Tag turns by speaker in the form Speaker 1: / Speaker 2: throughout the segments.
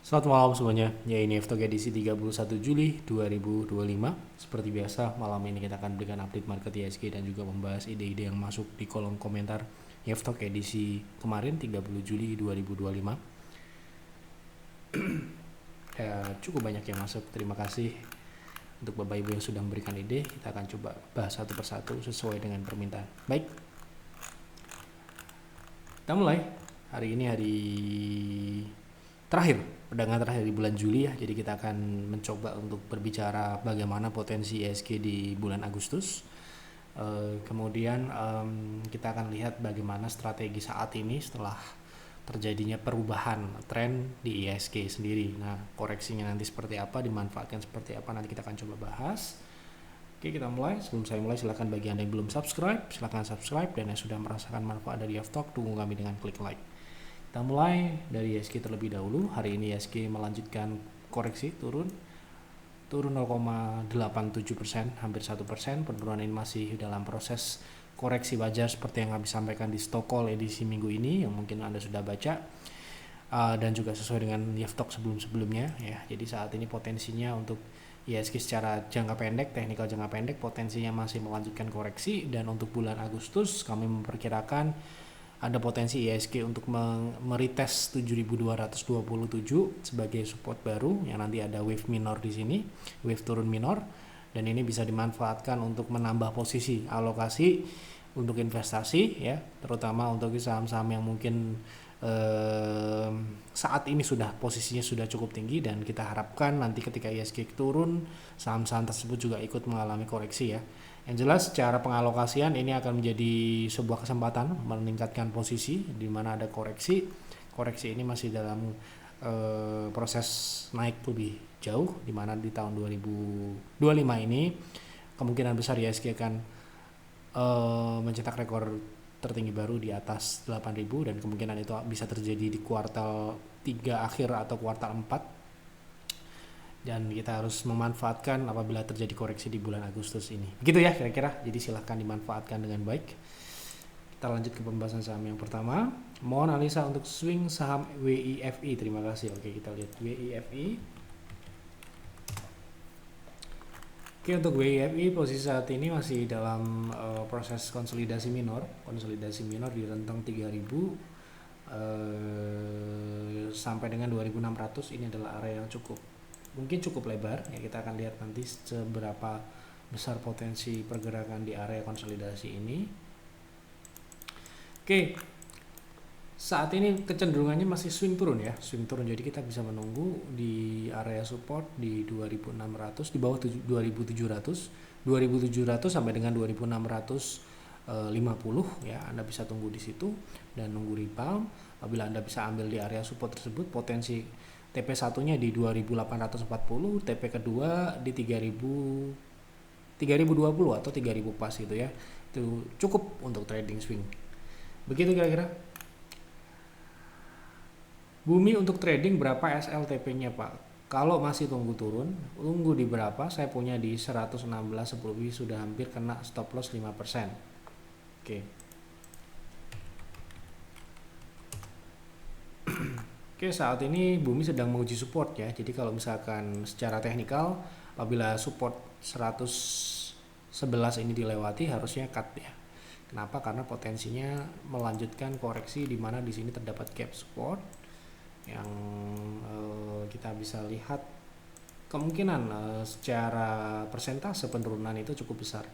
Speaker 1: Selamat malam semuanya, ya ini FTOK edisi 31 Juli 2025. Seperti biasa, malam ini kita akan berikan update market ISG dan juga membahas ide-ide yang masuk di kolom komentar FTOK edisi kemarin 30 Juli 2025. Cukup banyak yang masuk, terima kasih untuk Bapak Ibu yang sudah memberikan ide. Kita akan coba bahas satu persatu sesuai dengan permintaan. Baik, kita mulai. Hari ini hari terakhir, perdagangan terakhir di bulan Juli ya. Jadi kita akan mencoba untuk berbicara bagaimana potensi ISG di bulan Agustus. Kemudian kita akan lihat bagaimana strategi saat ini setelah terjadinya perubahan tren di ISG sendiri. Nah, koreksinya nanti seperti apa, dimanfaatkan seperti apa, nanti kita akan coba bahas. Oke, kita mulai. Sebelum saya mulai, silahkan bagi Anda yang belum subscribe, silahkan subscribe, dan yang sudah merasakan manfaat dari FTalk, dukung kami dengan klik like. Kita mulai dari ISG terlebih dahulu. Hari ini ISG melanjutkan koreksi turun 0,87%, hampir 1%. Penurunan ini masih dalam proses koreksi wajar seperti yang kami sampaikan di stock call edisi minggu ini yang mungkin Anda sudah baca, dan juga sesuai dengan FTalk sebelum-sebelumnya ya. Jadi saat ini potensinya untuk ISG secara jangka pendek, teknikal jangka pendek, potensinya masih melanjutkan koreksi, dan untuk bulan Agustus kami memperkirakan ada potensi ISG untuk meretest 7227 sebagai support baru, yang nanti ada wave minor di sini, wave turun minor, dan ini bisa dimanfaatkan untuk menambah posisi alokasi untuk investasi ya, terutama untuk saham-saham yang mungkin saat ini posisinya sudah cukup tinggi, dan kita harapkan nanti ketika ISG turun, saham-saham tersebut juga ikut mengalami koreksi ya. Yang jelas secara pengalokasian ini akan menjadi sebuah kesempatan meningkatkan posisi di mana ada koreksi. Koreksi ini masih dalam proses naik lebih jauh, di mana di tahun 2025 ini kemungkinan besar ISG akan mencetak rekor tertinggi baru di atas 8.000, dan kemungkinan itu bisa terjadi di kuartal 3 akhir atau kuartal 4. Dan kita harus memanfaatkan apabila terjadi koreksi di bulan Agustus ini. Begitu ya kira-kira, jadi silahkan dimanfaatkan dengan baik. Kita lanjut ke pembahasan saham yang pertama. Mohon analisa untuk swing saham WIFI. Terima kasih. Oke, kita lihat WIFI. Oke, untuk WIFI posisi saat ini masih dalam proses konsolidasi minor. Konsolidasi minor di rentang 3.000 sampai dengan 2.600. Ini adalah area yang mungkin cukup lebar ya. Kita akan lihat nanti seberapa besar potensi pergerakan di area konsolidasi ini. Oke, saat ini kecenderungannya masih swing turun ya, swing turun. Jadi kita bisa menunggu di area support di 2.600, di bawah 2.700 sampai dengan 2.650 ya. Anda bisa tunggu di situ dan nunggu rebound. Apabila Anda bisa ambil di area support tersebut, potensi TP satunya di 2840, TP kedua di 3020 atau 3000 pas gitu ya. Itu cukup untuk trading swing. Begitu kira-kira. Bumi untuk trading berapa SLTP-nya Pak? Kalau masih tunggu turun, tunggu di berapa? Saya punya di 116.10, sudah hampir kena stop loss 5%. Oke. Oke, saat ini Bumi sedang menguji support ya. Jadi kalau misalkan secara teknikal, apabila support 111 ini dilewati, harusnya cut ya. Kenapa? Karena potensinya melanjutkan koreksi, di mana di sini terdapat gap support yang kita bisa lihat kemungkinan secara persentase penurunan itu cukup besar.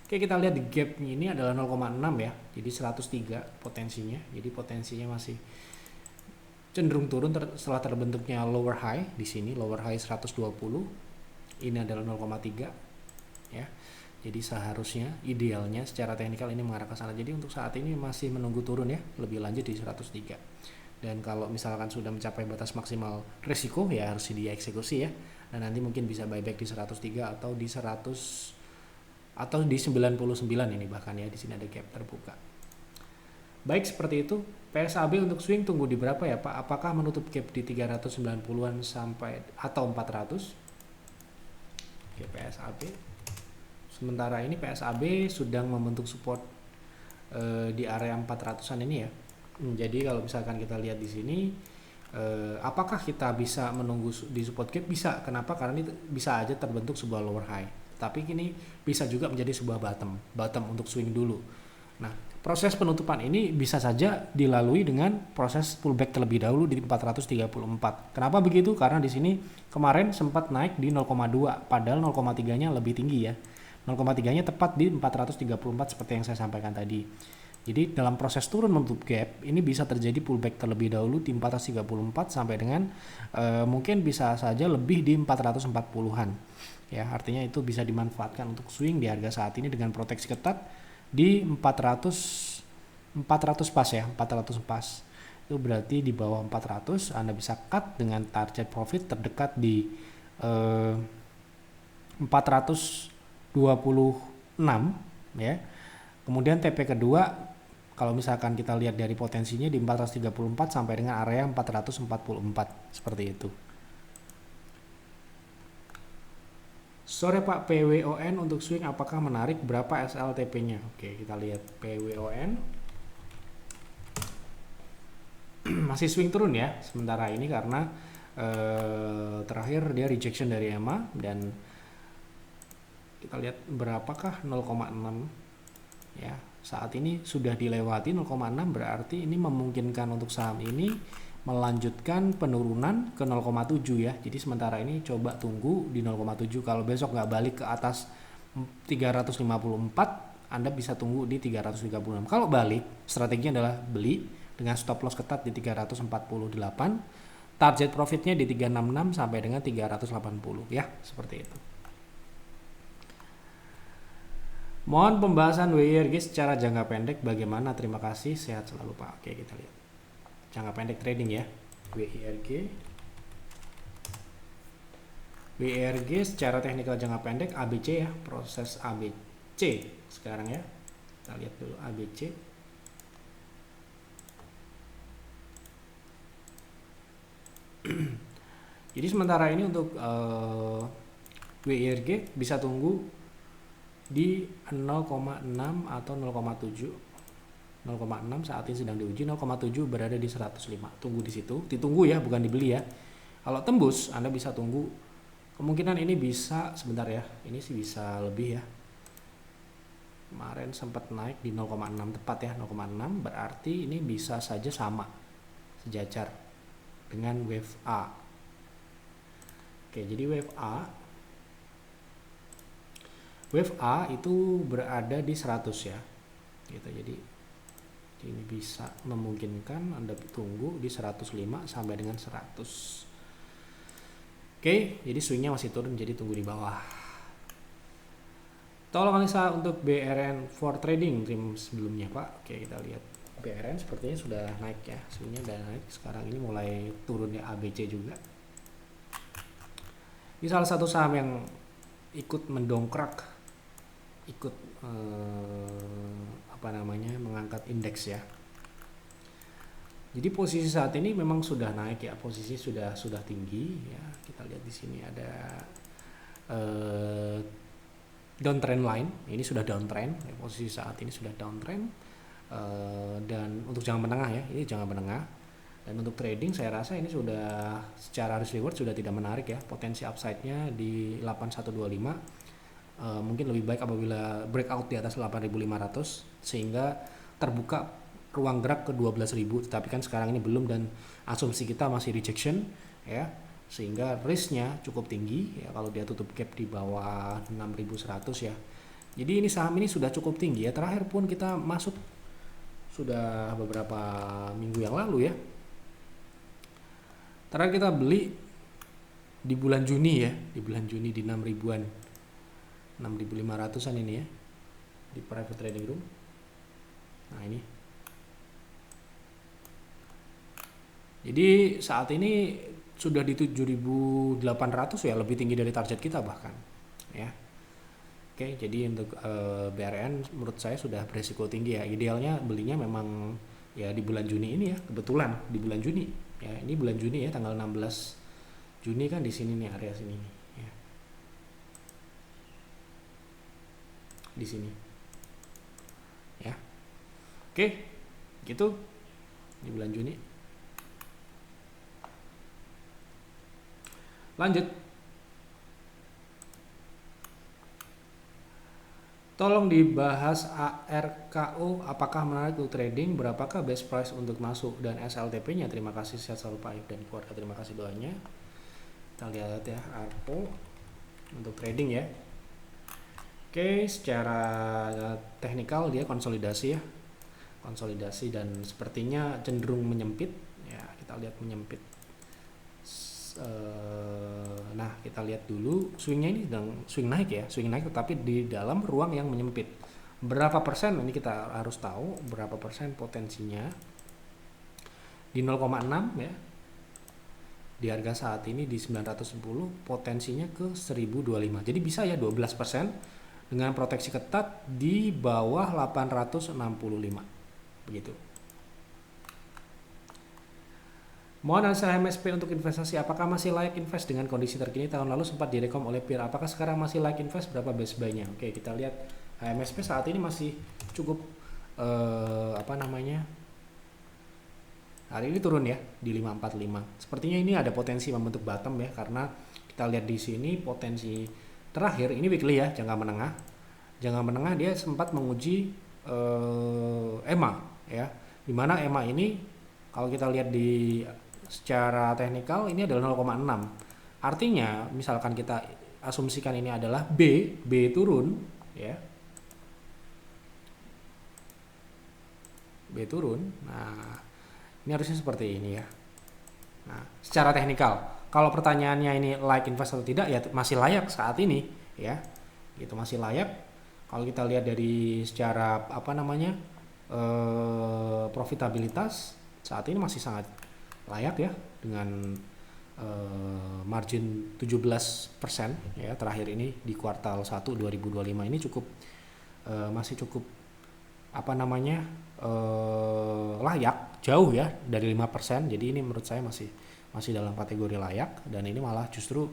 Speaker 1: Oke, kita lihat di gap ini adalah 0,6 ya. Jadi 103 potensinya. Jadi potensinya masih cenderung turun setelah terbentuknya lower high di sini, lower high 120. Ini adalah 0,3 ya. Jadi seharusnya idealnya secara teknikal ini mengarah ke sana. Jadi untuk saat ini masih menunggu turun ya, lebih lanjut di 103. Dan kalau misalkan sudah mencapai batas maksimal risiko ya harus dieksekusi ya. Dan nanti mungkin bisa buyback di 103 atau di 100 atau di 99 ini bahkan ya, di sini ada gap terbuka. Baik, seperti itu. PSAB untuk swing tunggu di berapa ya Pak? Apakah menutup gap di 390-an sampai atau 400? Oke, PSAB. Sementara ini PSAB sedang membentuk support di area 400-an ini ya. Jadi kalau misalkan kita lihat di sini Apakah kita bisa menunggu di support gap? Bisa. Kenapa? Karena ini bisa aja terbentuk sebuah lower high. Tapi ini bisa juga menjadi sebuah bottom untuk swing dulu. Nah, proses penutupan ini bisa saja dilalui dengan proses pullback terlebih dahulu di 434. Kenapa begitu? Karena di sini kemarin sempat naik di 0,2, padahal 0,3-nya lebih tinggi ya. 0,3-nya tepat di 434 seperti yang saya sampaikan tadi. Jadi dalam proses turun menutup gap ini bisa terjadi pullback terlebih dahulu di 434 sampai dengan mungkin bisa saja lebih di 440-an. Ya, artinya itu bisa dimanfaatkan untuk swing di harga saat ini dengan proteksi ketat di 400 pas ya, 400 pas. Itu berarti di bawah 400 Anda bisa cut dengan target profit terdekat di 426 ya. Kemudian TP kedua kalau misalkan kita lihat dari potensinya di 434 sampai dengan area 444 seperti itu. Sore Pak, PWON untuk swing apakah menarik? Berapa SLTP-nya? Oke, kita lihat PWON. Masih swing turun ya sementara ini karena terakhir dia rejection dari EMA dan kita lihat berapakah 0,6 ya. Saat ini sudah dilewati 0,6 berarti ini memungkinkan untuk saham ini melanjutkan penurunan ke 0,7 ya. Jadi sementara ini coba tunggu di 0,7. Kalau besok nggak balik ke atas 354, Anda bisa tunggu di 336. Kalau balik, strateginya adalah beli dengan stop loss ketat di 348. Target profitnya di 366 sampai dengan 380 ya, seperti itu. Mohon pembahasan WIRG secara jangka pendek bagaimana? Terima kasih, sehat selalu Pak. Oke, kita lihat jangka pendek trading ya. WIRG secara teknikal jangka pendek ABC ya, proses ABC sekarang ya. Kita lihat dulu ABC. Jadi sementara ini untuk WIRG bisa tunggu di 0,6 atau 0,7. 0,6 saat ini sedang diuji, 0,7 berada di 105. Tunggu di situ, ditunggu ya, bukan dibeli ya. Kalau tembus, Anda bisa tunggu. Kemungkinan ini bisa sebentar ya. Ini sih bisa lebih ya. Kemarin sempat naik di 0,6 tepat ya, 0,6 berarti ini bisa saja sama sejajar dengan wave A. Oke, jadi wave A itu berada di 100 ya. Gitu. Jadi ini bisa memungkinkan Anda tunggu di 105 sampai dengan 100. Oke, jadi swingnya masih turun, jadi tunggu di bawah. Tolong analisa untuk BRN for trading trim sebelumnya Pak. Oke, kita lihat BRN sepertinya sudah naik ya, swingnya sudah naik. Sekarang ini mulai turunnya ABC juga. Ini salah satu saham yang ikut mendongkrak, ikut mengangkat indeks ya. Jadi posisi saat ini memang sudah naik ya, posisi sudah tinggi ya. Kita lihat di sini ada downtrend line, ini sudah downtrend ya, posisi saat ini sudah downtrend dan untuk jangka menengah ya, ini jangka menengah. Dan untuk trading saya rasa ini sudah secara risk reward sudah tidak menarik ya, potensi upside-nya di 8125. Mungkin lebih baik apabila breakout di atas 8.500 sehingga terbuka ruang gerak ke 12.000, tetapi kan sekarang ini belum dan asumsi kita masih rejection ya, sehingga risknya cukup tinggi ya kalau dia tutup gap di bawah 6.100 ya. Jadi ini saham ini sudah cukup tinggi ya, terakhir pun kita masuk sudah beberapa minggu yang lalu ya. Terakhir kita beli di bulan Juni ya, di bulan Juni di 6.000-an, 6.500-an ini ya, di private trading room. Nah ini, jadi saat ini sudah di 7.800 ya, lebih tinggi dari target kita bahkan ya. Oke, jadi untuk BRN menurut saya sudah beresiko tinggi ya. Idealnya belinya memang ya di bulan Juni ini ya, kebetulan di bulan Juni ya. Ini bulan Juni ya, tanggal 16 Juni kan di sini nih, area sini nih ya. Di sini ya. Oke, gitu di bulan Juni. Lanjut. Tolong dibahas ARKO, apakah menarik untuk trading, berapakah best price untuk masuk, dan SLTP-nya. Terima kasih, sehat selalu Pak Aib dan keluarga. Terima kasih doanya. Kita lihat ya, ARKO untuk trading ya. Oke, secara teknikal dia konsolidasi ya. Konsolidasi dan sepertinya cenderung menyempit. Ya, kita lihat menyempit. Nah, kita lihat dulu swingnya ini sedang swing naik ya, swing naik tetapi di dalam ruang yang menyempit. Berapa persen ini kita harus tahu, berapa persen potensinya. Di 0,6 ya. Di harga saat ini di 910, potensinya ke 1025. Jadi bisa ya 12% dengan proteksi ketat di bawah 865. Begitu. Mohon analisa MSP untuk investasi. Apakah masih layak invest dengan kondisi terkini? Tahun lalu sempat direkom oleh peer. Apakah sekarang masih layak invest? Berapa best buy-nya? Oke, kita lihat MSP saat ini masih cukup hari ini turun ya di 545. Sepertinya ini ada potensi membentuk bottom ya, karena kita lihat di sini potensi terakhir ini weekly ya, jangka menengah. Jangka menengah dia sempat menguji EMA ya. Dimana EMA ini kalau kita lihat di secara teknikal ini adalah 0,6. Artinya misalkan kita asumsikan ini adalah B turun ya. B turun. Nah, ini harusnya seperti ini ya. Nah, secara teknikal, kalau pertanyaannya ini layak invest atau tidak ya masih layak saat ini ya. Itu masih layak. Kalau kita lihat dari secara profitabilitas saat ini masih sangat layak ya, dengan margin 17% ya terakhir ini di kuartal 1 2025 ini masih cukup layak, jauh ya dari 5%. Jadi ini menurut saya masih dalam kategori layak, dan ini malah justru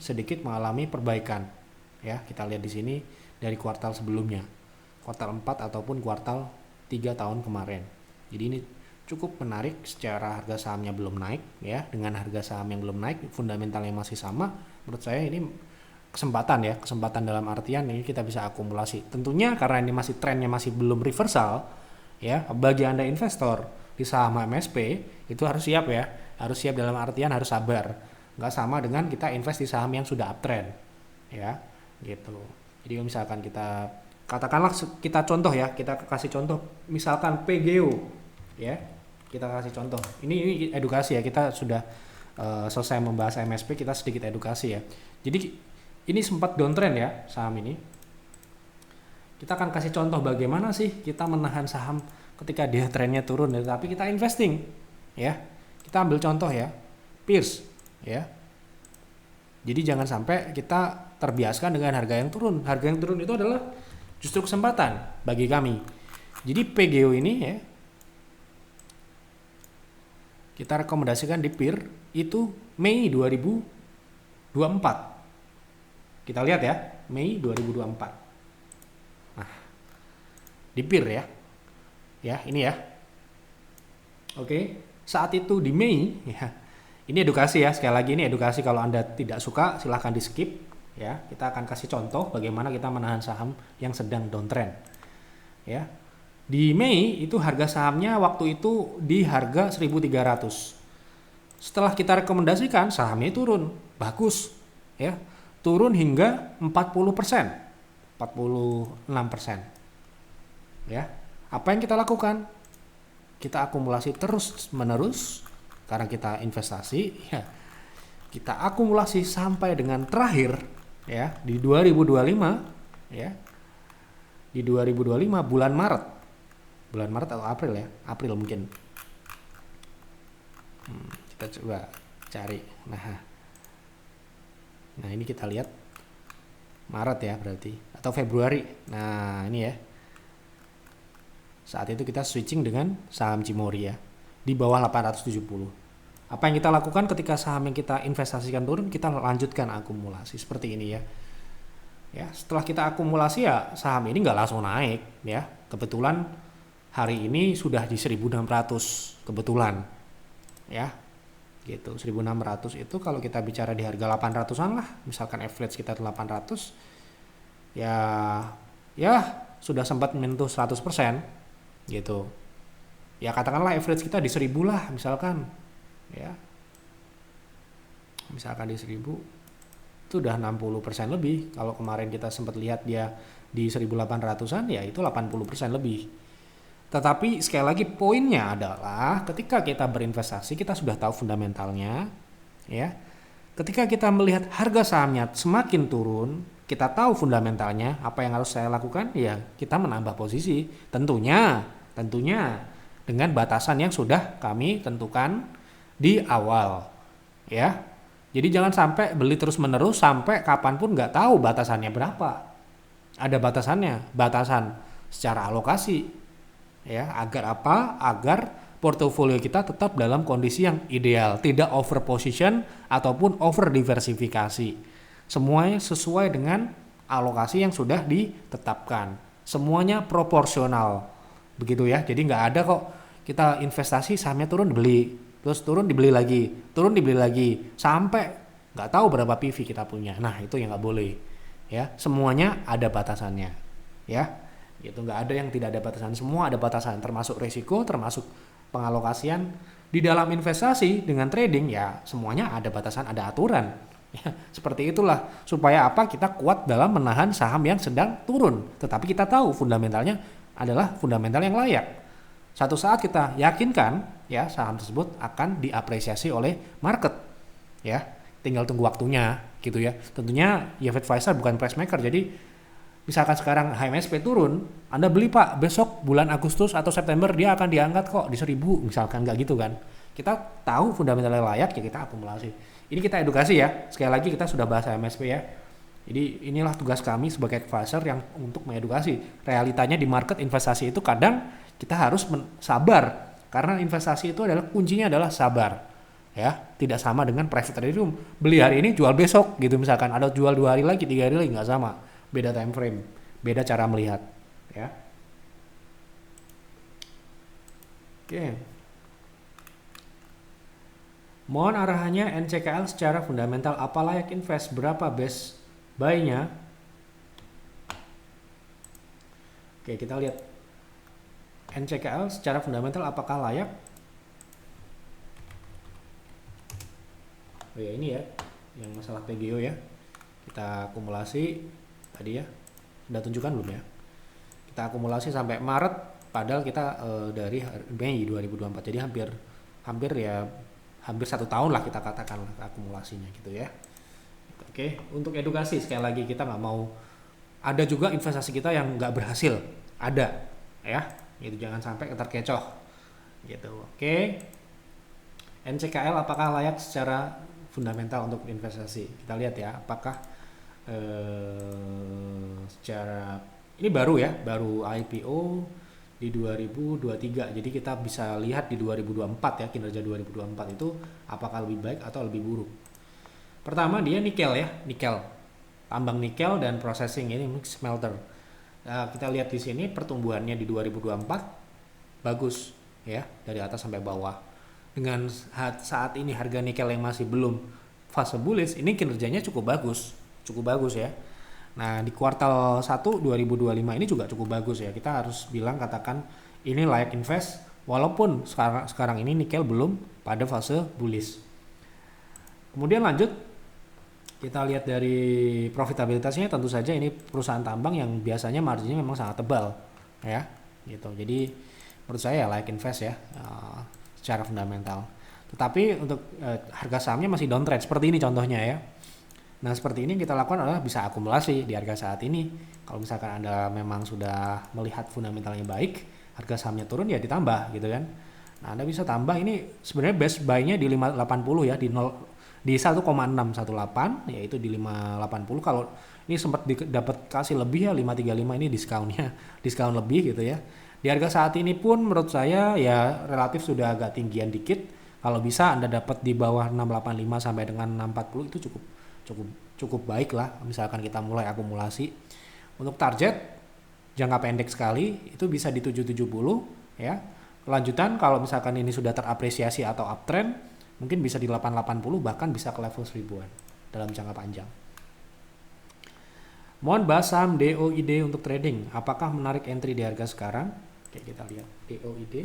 Speaker 1: sedikit mengalami perbaikan ya. Kita lihat di sini dari kuartal sebelumnya, kuartal 4 ataupun kuartal 3 tahun kemarin. Jadi ini cukup menarik. Secara harga sahamnya belum naik ya, dengan harga saham yang belum naik, fundamentalnya masih sama. Menurut saya ini kesempatan dalam artian ini kita bisa akumulasi. Tentunya karena ini masih trennya masih belum reversal ya, bagi Anda investor di saham MSP itu harus siap ya, harus siap dalam artian harus sabar. Nggak sama dengan kita invest di saham yang sudah uptrend ya gitu. Jadi misalkan kita katakanlah, kita contoh ya, kita kasih contoh misalkan PGO ya, kita kasih contoh. Ini edukasi ya, kita sudah selesai membahas MSP, kita sedikit edukasi ya. Jadi ini sempat downtrend ya saham ini. Kita akan kasih contoh bagaimana sih kita menahan saham ketika dia trennya turun ya, tapi kita investing ya. Kita ambil contoh ya, Pierce ya. Jadi jangan sampai kita terbiaskan dengan harga yang turun. Harga yang turun itu adalah justru kesempatan bagi kami. Jadi PGO ini ya, kita rekomendasikan di PIR itu Mei 2024. Kita lihat ya, Mei 2024. Nah, di PIR ya. Ya, ini ya. Oke, saat itu di Mei ya. Ini edukasi ya, sekali lagi ini edukasi. Kalau Anda tidak suka silahkan di skip ya. Kita akan kasih contoh bagaimana kita menahan saham yang sedang downtrend. Ya. Di Mei itu harga sahamnya waktu itu di harga 1.300. Setelah kita rekomendasikan, sahamnya turun, bagus ya. Turun hingga 40%, 46%. Ya. Apa yang kita lakukan? Kita akumulasi terus menerus karena kita investasi ya. Kita akumulasi sampai dengan terakhir ya di 2025 ya. Di 2025 bulan Maret atau April ya, April mungkin. Kita coba cari. Nah ini kita lihat Maret ya berarti, atau Februari. Nah ini ya, saat itu kita switching dengan saham Cimory ya di bawah 870. Apa yang kita lakukan ketika saham yang kita investasikan turun? Kita lanjutkan akumulasi seperti ini ya. Ya, setelah kita akumulasi ya saham ini nggak langsung naik ya. Kebetulan hari ini sudah di 1.600 kebetulan ya. gitu. 1.600 itu kalau kita bicara di harga 800-an lah, misalkan average kita 800, ya sudah sempat menyentuh 100% gitu. Ya katakanlah average kita di 1.000 lah misalkan, ya misalkan di 1.000 itu udah 60% lebih. Kalau kemarin kita sempat lihat dia di 1.800-an, ya itu 80% lebih. Tetapi sekali lagi poinnya adalah ketika kita berinvestasi kita sudah tahu fundamentalnya, ya. Ketika kita melihat harga sahamnya semakin turun, kita tahu fundamentalnya, apa yang harus saya lakukan? Ya, kita menambah posisi. Tentunya dengan batasan yang sudah kami tentukan di awal, ya. Jadi jangan sampai beli terus-menerus sampai kapanpun nggak tahu batasannya berapa. Ada batasan secara alokasi. Ya, agar apa? Agar portofolio kita tetap dalam kondisi yang ideal, tidak over position ataupun over diversifikasi. Semuanya sesuai dengan alokasi yang sudah ditetapkan. Semuanya proporsional. Begitu ya. Jadi nggak ada kok kita investasi sahamnya turun dibeli, terus turun dibeli lagi, sampai nggak tahu berapa PV kita punya. Nah, itu yang nggak boleh. Ya, semuanya ada batasannya. Ya. Gitu, nggak ada yang tidak ada batasan, semua ada batasan, termasuk resiko, termasuk pengalokasian. Di dalam investasi dengan trading ya semuanya ada batasan, ada aturan ya, seperti itulah supaya apa, kita kuat dalam menahan saham yang sedang turun, tetapi kita tahu fundamentalnya adalah fundamental yang layak. Satu saat kita yakinkan ya saham tersebut akan diapresiasi oleh market, ya tinggal tunggu waktunya gitu ya. Tentunya ya advisor bukan price maker, jadi misalkan sekarang HMSP turun, Anda beli Pak, besok bulan Agustus atau September dia akan diangkat kok di 1.000, misalkan, nggak gitu kan. Kita tahu fundamentalnya layak ya kita akumulasi. Ini kita edukasi ya, sekali lagi kita sudah bahas HMSP ya. Jadi inilah tugas kami sebagai advisor yang untuk mengedukasi. Realitanya di market investasi itu kadang kita harus sabar, karena investasi itu adalah kuncinya adalah sabar. Ya, tidak sama dengan private trading. Beli hari ini jual besok gitu misalkan, ada jual 2 hari lagi, 3 hari lagi, nggak sama. Beda time frame, beda cara melihat, ya. Oke. Mohon arahannya NCKL secara fundamental, apa layak invest, berapa best buy-nya? Oke, kita lihat NCKL secara fundamental apakah layak? Oh ya, ini ya, yang masalah PGO ya. Kita akumulasi tadi ya, sudah tunjukkan belum ya? Kita akumulasi sampai Maret, padahal kita dari Mei 2024, jadi hampir 1 tahun lah kita katakan akumulasinya gitu ya. Oke, untuk edukasi sekali lagi, kita nggak mau ada juga investasi kita yang nggak berhasil, ada ya, itu jangan sampai terkecoh gitu. Oke, NCKL apakah layak secara fundamental untuk investasi? Kita lihat ya, apakah secara ini baru IPO di 2023, jadi kita bisa lihat di 2024 ya, kinerja 2024 itu apakah lebih baik atau lebih buruk. Pertama, dia nikel, tambang nikel dan processing, ini smelter. Nah, kita lihat di sini pertumbuhannya di 2024 bagus ya, dari atas sampai bawah. Dengan saat ini harga nikel yang masih belum fase bullish, ini kinerjanya cukup bagus ya. Nah, di kuartal 1 2025 ini juga cukup bagus ya. Kita harus katakan ini layak invest walaupun sekarang ini nikel belum pada fase bullish. Kemudian lanjut, kita lihat dari profitabilitasnya, tentu saja ini perusahaan tambang yang biasanya marginnya memang sangat tebal ya, gitu. Jadi menurut saya layak invest ya secara fundamental. Tetapi untuk harga sahamnya masih downtrend seperti ini contohnya ya. Nah, seperti ini kita lakukan adalah bisa akumulasi di harga saat ini. Kalau misalkan Anda memang sudah melihat fundamentalnya baik, harga sahamnya turun ya ditambah gitu kan. Nah, Anda bisa tambah, ini sebenarnya best buy-nya di 580 ya, di 1,618, yaitu di 580. Kalau ini sempat dapat kasih lebih ya, 535 ini diskon lebih gitu ya. Di harga saat ini pun menurut saya ya relatif sudah agak tinggian dikit. Kalau bisa Anda dapat di bawah 685 sampai dengan 640 itu cukup baik lah, misalkan kita mulai akumulasi. Untuk target jangka pendek sekali itu bisa di 770 ya. Kelanjutan kalau misalkan ini sudah terapresiasi atau uptrend, mungkin bisa di 880, bahkan bisa ke level 1000-an dalam jangka panjang. Mohon bahas saham DOID untuk trading, apakah menarik entry di harga sekarang? Oke, kita lihat DOID.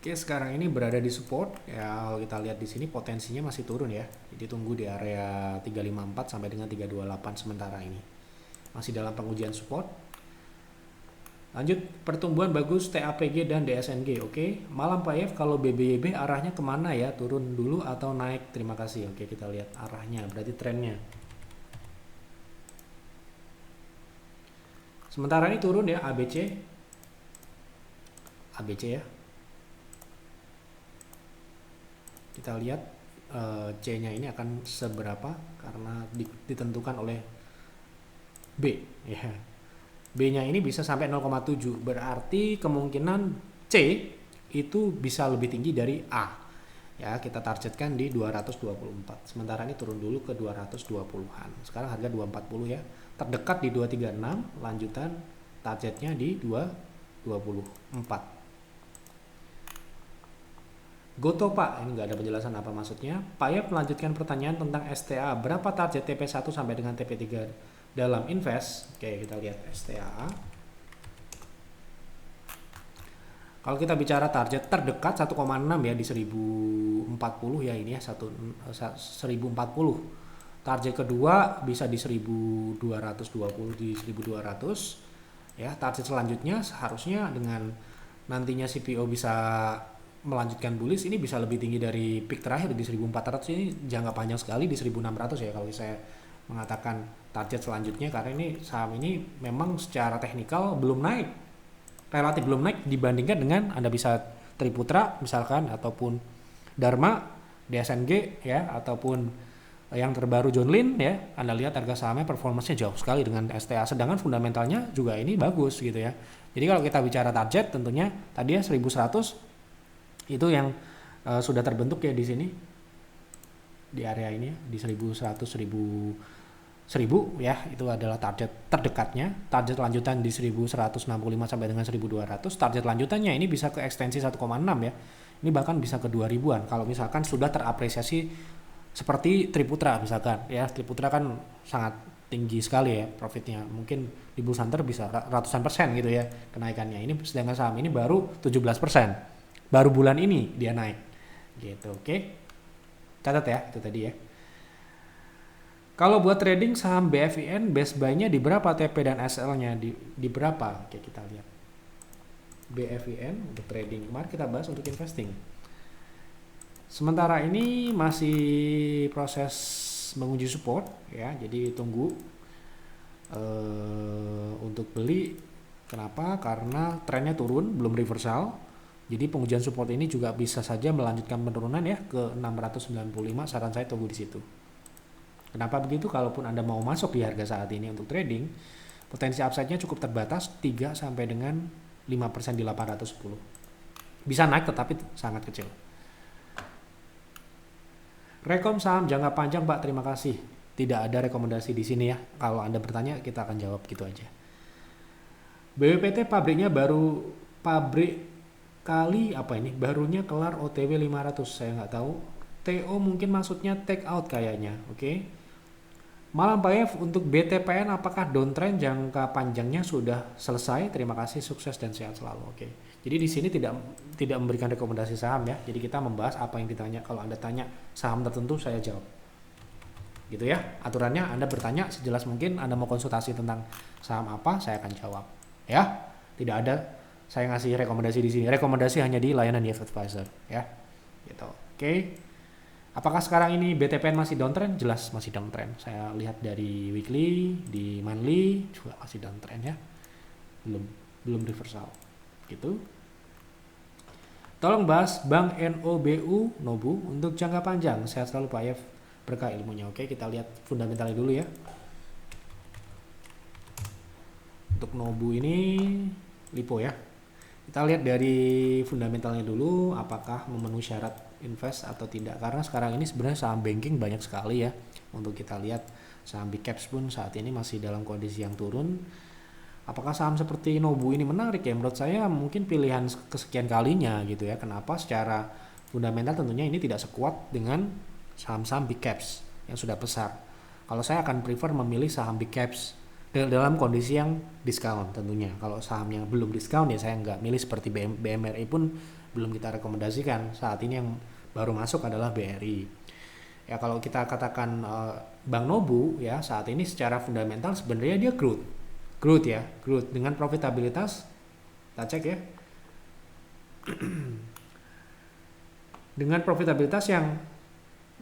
Speaker 1: Oke, sekarang ini berada di support ya. Kalau kita lihat di sini potensinya masih turun ya. Jadi tunggu di area 354 sampai dengan 328 sementara ini. Masih dalam pengujian support. Lanjut, pertumbuhan bagus TAPG dan DSNG. Oke, malam Pak Yev, kalau BBYB arahnya kemana ya? Turun dulu atau naik? Terima kasih. Oke, kita lihat arahnya, berarti trennya. Sementara ini turun ya, ABC ya. Kita lihat C-nya ini akan seberapa karena ditentukan oleh B ya. B-nya ini bisa sampai 0,7, berarti kemungkinan C itu bisa lebih tinggi dari A. Ya, kita targetkan di 224. Sementara ini turun dulu ke 220-an. Sekarang harga 240 ya. Terdekat di 236, lanjutan targetnya di 224. Goto Pak, ini nggak ada penjelasan apa maksudnya. Pak Yev melanjutkan pertanyaan tentang STA. Berapa target TP1 sampai dengan TP3 dalam invest? Oke, kita lihat STA. Kalau kita bicara target terdekat 1,6 ya di 1040 ya ini ya 1040. Target kedua bisa di 1220 di 1200. Ya, target selanjutnya seharusnya dengan nantinya CPO bisa melanjutkan bullish, ini bisa lebih tinggi dari peak terakhir di 1400. Ini jangka panjang sekali di 1600 ya kalau saya mengatakan target selanjutnya, karena ini saham ini memang secara teknikal belum naik, relatif belum naik dibandingkan dengan Anda bisa Triputra misalkan, ataupun Dharma, DSNG ya, ataupun yang terbaru Johnlin ya. Anda lihat harga sahamnya performanya jauh sekali dengan STA, sedangkan fundamentalnya juga ini bagus gitu ya. Jadi kalau kita bicara target, tentunya tadi ya 1100 itu yang sudah terbentuk ya di sini, di area ini ya, di 1100 1000 ya, itu adalah target terdekatnya. Target lanjutan di 1165 sampai dengan 1200. Target lanjutannya ini bisa ke ekstensi 1,6 ya. Ini bahkan bisa ke 2000-an kalau misalkan sudah terapresiasi seperti Triputra misalkan ya. Triputra kan sangat tinggi sekali ya profitnya, mungkin di Bulls Hunter bisa ratusan persen gitu ya kenaikannya. Ini sedangkan saham ini baru 17%. Baru bulan ini dia naik gitu. Oke, catat ya itu tadi ya. Kalau buat trading saham BFIN best buy-nya di berapa TP dan SL-nya di berapa? Oke, kita lihat BFIN untuk trading. Mari kita bahas untuk investing. Sementara ini masih proses menguji support ya, jadi tunggu untuk beli. Kenapa? Karena trennya turun, belum reversal. Jadi pengujian support ini juga bisa saja melanjutkan penurunan ya ke 695. Saran saya tunggu di situ. Kenapa begitu? Kalaupun Anda mau masuk di harga saat ini untuk trading, potensi upside-nya cukup terbatas, 3 sampai dengan 5% di 810. Bisa naik tetapi sangat kecil. Rekom saham jangka panjang Pak, terima kasih. Tidak ada rekomendasi di sini ya. Kalau Anda bertanya kita akan jawab gitu aja. BWPT pabriknya baru kali apa ini barunya kelar OTW 500, saya nggak tahu. TO mungkin maksudnya take out kayaknya. Oke. Malam Pak Yev, untuk BTPN apakah downtrend jangka panjangnya sudah selesai? Terima kasih, sukses dan sehat selalu. Oke. Jadi di sini tidak memberikan rekomendasi saham ya. Jadi kita membahas apa yang ditanya. Kalau Anda tanya saham tertentu saya jawab. Gitu ya. Aturannya Anda bertanya sejelas mungkin. Anda mau konsultasi tentang saham apa, saya akan jawab. Ya. Tidak ada saya ngasih rekomendasi di sini. Rekomendasi hanya di layanan Yev Advisor ya. Gitu. Oke. Apakah sekarang ini BTPN masih downtrend? Jelas masih downtrend. Saya lihat dari weekly, di monthly juga masih downtrend ya. Belum reversal. Gitu. Tolong bahas Bank NOBU Nobu untuk jangka panjang. Sehat selalu Pak Yev, berkah ilmunya. Oke, kita lihat fundamentalnya dulu ya. Untuk Nobu ini lipo ya. Kita lihat dari fundamentalnya dulu, apakah memenuhi syarat invest atau tidak. Karena sekarang ini sebenarnya saham banking banyak sekali ya. Untuk kita lihat saham big caps pun saat ini masih dalam kondisi yang turun. Apakah saham seperti Nobu ini menarik ya? Menurut saya mungkin pilihan kesekian kalinya gitu ya. Kenapa? Secara fundamental tentunya ini tidak sekuat dengan saham-saham big caps yang sudah besar. Kalau saya akan prefer memilih saham big caps dalam kondisi yang diskon tentunya. Kalau saham yang belum diskon ya saya nggak milih, seperti BMRI pun belum kita rekomendasikan. Saat ini yang baru masuk adalah BRI. Ya kalau kita katakan Bank Nobu ya saat ini secara fundamental sebenarnya dia growth dengan profitabilitas, kita cek ya, dengan profitabilitas yang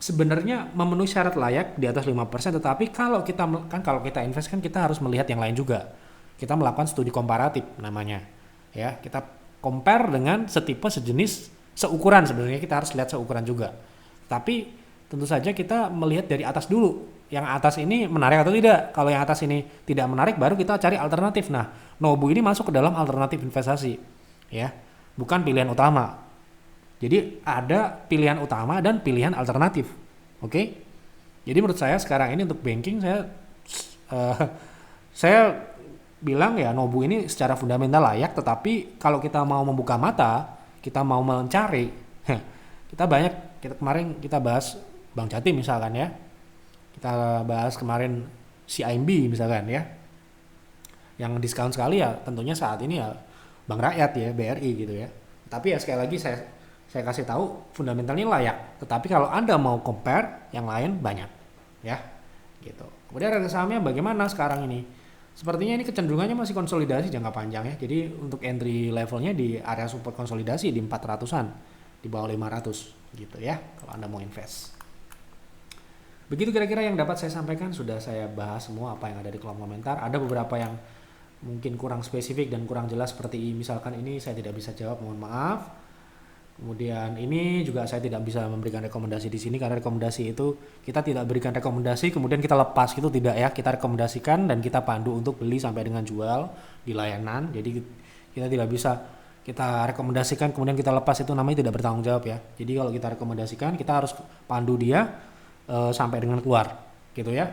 Speaker 1: sebenarnya memenuhi syarat layak di atas 5%, tetapi kalau kita invest kan kita harus melihat yang lain juga. Kita melakukan studi komparatif namanya. Ya, kita compare dengan setipe, sejenis, seukuran, sebenarnya kita harus lihat seukuran juga. Tapi tentu saja kita melihat dari atas dulu. Yang atas ini menarik atau tidak. Kalau yang atas ini tidak menarik, baru kita cari alternatif. Nah, Nobu ini masuk ke dalam alternatif investasi. Ya, bukan pilihan utama. Jadi ada pilihan utama dan pilihan alternatif. Oke? Jadi menurut saya sekarang ini untuk banking saya bilang ya Nobu ini secara fundamental layak, tetapi kalau kita mau membuka mata, kita mau mencari, kemarin kita bahas Bank Jatim misalkan ya. Kita bahas kemarin CIMB misalkan ya. Yang diskon sekali ya tentunya saat ini ya Bank Rakyat ya, BRI gitu ya. Tapi ya sekali lagi saya kasih tahu fundamentalnya layak. Tetapi kalau Anda mau compare yang lain banyak ya. Gitu. Kemudian harga sahamnya bagaimana sekarang ini? Sepertinya ini kecenderungannya masih konsolidasi jangka panjang ya. Jadi untuk entry levelnya di area support konsolidasi di 400-an, di bawah 500 gitu ya kalau Anda mau invest. Begitu kira-kira yang dapat saya sampaikan, sudah saya bahas semua apa yang ada di kolom komentar. Ada beberapa yang mungkin kurang spesifik dan kurang jelas, seperti misalkan ini saya tidak bisa jawab, mohon maaf. Kemudian ini juga saya tidak bisa memberikan rekomendasi di sini, karena rekomendasi itu kita tidak berikan rekomendasi kemudian kita lepas gitu, tidak ya. Kita rekomendasikan dan kita pandu untuk beli sampai dengan jual di layanan. Jadi kita tidak bisa kita rekomendasikan kemudian kita lepas, itu namanya tidak bertanggung jawab ya. Jadi kalau kita rekomendasikan kita harus pandu dia sampai dengan keluar gitu ya.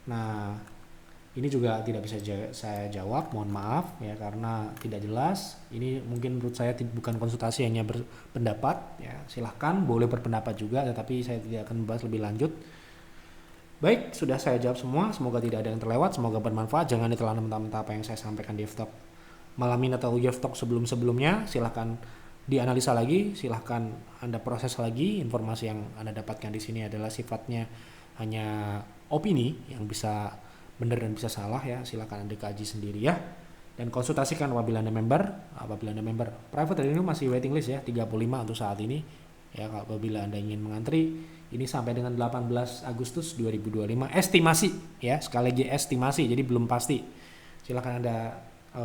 Speaker 1: Nah ini juga tidak bisa saya jawab, mohon maaf ya, karena tidak jelas. Ini mungkin menurut saya bukan konsultasi, hanya berpendapat ya. Silahkan boleh berpendapat juga, tetapi saya tidak akan membahas lebih lanjut. Baik, sudah saya jawab semua, semoga tidak ada yang terlewat, semoga bermanfaat. Jangan ditelan mentah-mentah apa yang saya sampaikan di F-Talk malam ini atau F-Talk sebelumnya. Silahkan dianalisa lagi, silahkan Anda proses lagi. Informasi yang Anda dapatkan di sini adalah sifatnya hanya opini yang bisa benar dan bisa salah ya. Silahkan Anda kaji sendiri ya. Dan konsultasikan apabila Anda member. Private trading masih waiting list ya, 35 untuk saat ini. Ya, apabila Anda ingin mengantri, ini sampai dengan 18 Agustus 2025. Estimasi ya, sekali lagi estimasi, jadi belum pasti. Silahkan Anda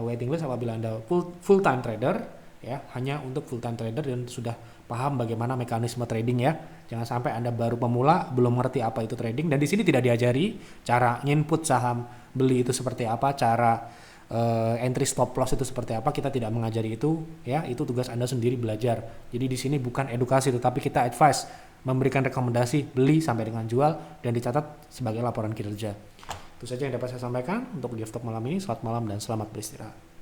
Speaker 1: waiting list apabila Anda full time trader ya, hanya untuk full time trader dan sudah paham bagaimana mekanisme trading ya. Jangan sampai Anda baru pemula belum mengerti apa itu trading, dan di sini tidak diajari cara input saham beli itu seperti apa, cara entry stop loss itu seperti apa. Kita tidak mengajari itu ya, itu tugas Anda sendiri belajar. Jadi di sini bukan edukasi, tetapi kita advice, memberikan rekomendasi beli sampai dengan jual dan dicatat sebagai laporan kinerja. Itu saja yang dapat saya sampaikan untuk F-Talk malam ini. Selamat malam dan selamat beristirahat.